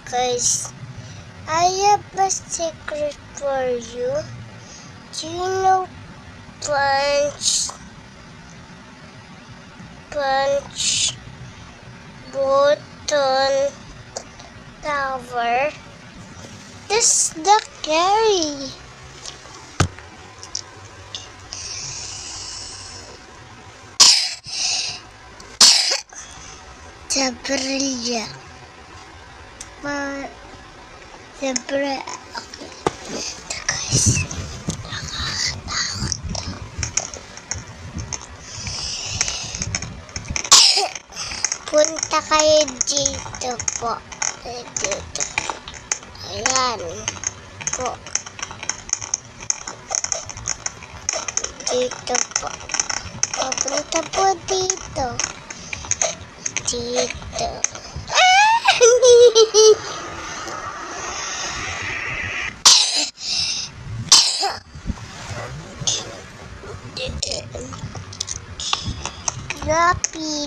Guys, I have a secret for you. Do you know Punch Button Tower? This is the Gary. Sabrilla. Okay. Ito guys. Nakakatakot. Punta kayo dito po. Dito po. Ayan po. Dito po. Papunta po dito. Dito. Lapi.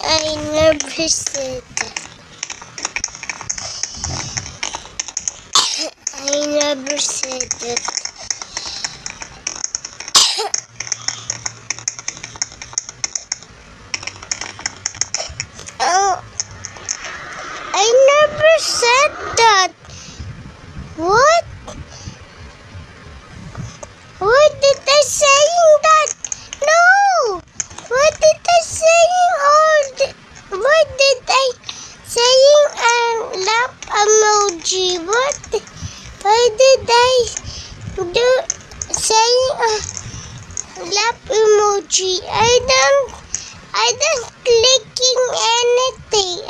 I never said that. I never said that. Oh, I never said that. What? Why did I saying that? No! Why did I saying why did I saying laugh emoji? What? Why did I do saying laugh emoji? I don't clicking anything.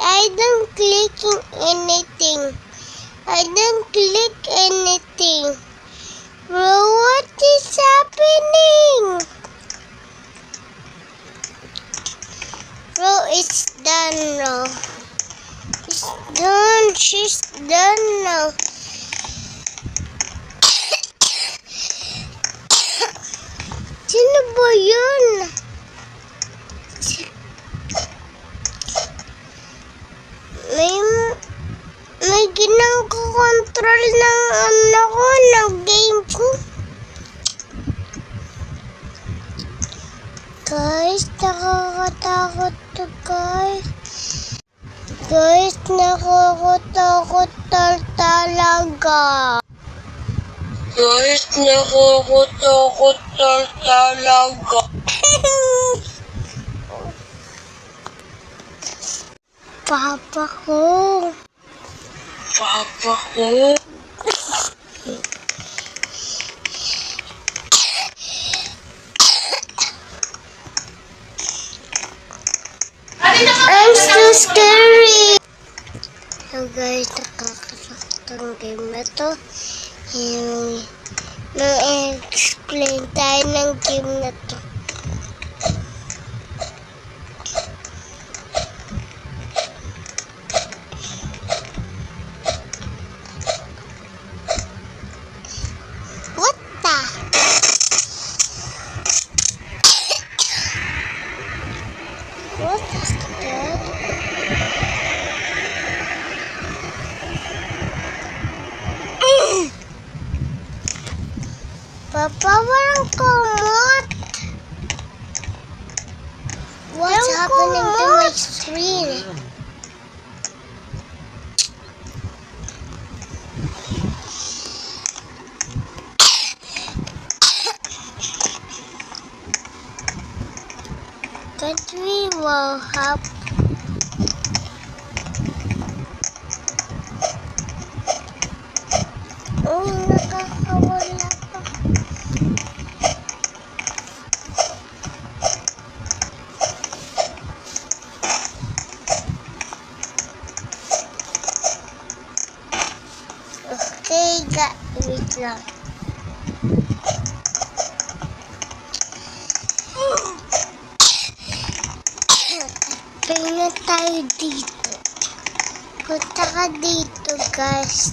I don't click anything. Bro, what is happening? Bro, it's done now. It's done. She's done now. Sino ba yun? May ginang-control ng ng game ko. Guys, nakakatakot to guys. Guys, nakakatakot talaga. Guys, nakakatakot talaga. Papa ko. I'm so scary. So guys, nakakasakit ang game na to. Explain tayo ng game na to. What the? What is that? Papa, walang kumot. What's happening to my screen? Can't we will help? Oh, nakakawala pa. Okay, wait lang. Tingnan tayo dito. Punta ka dito, guys.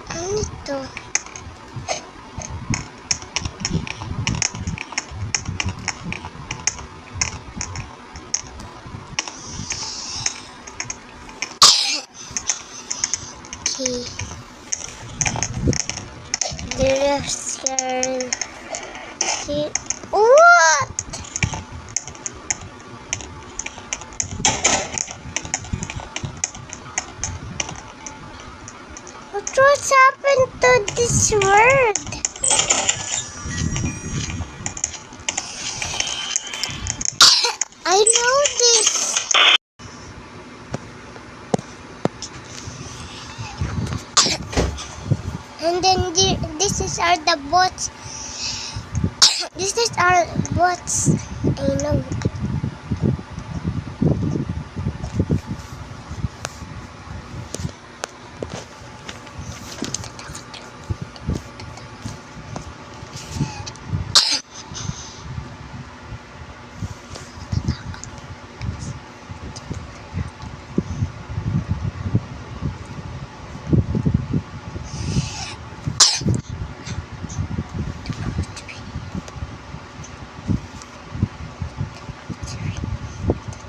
Ano ito? Scary. What? What's happened to this word? I know this. And then this is our the bots. This is our bots. I know.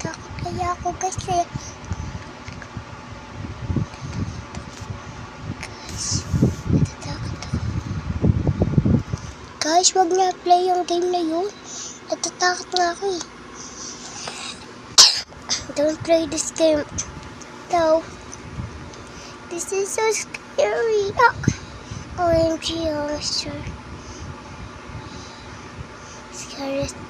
Takot kaya ako kasi. Natatakot ako. Guys, wag na play yung game na yun. Natatakot na ako eh. Don't play this game. No. This is so scary. OMG, oh, sure. Scariest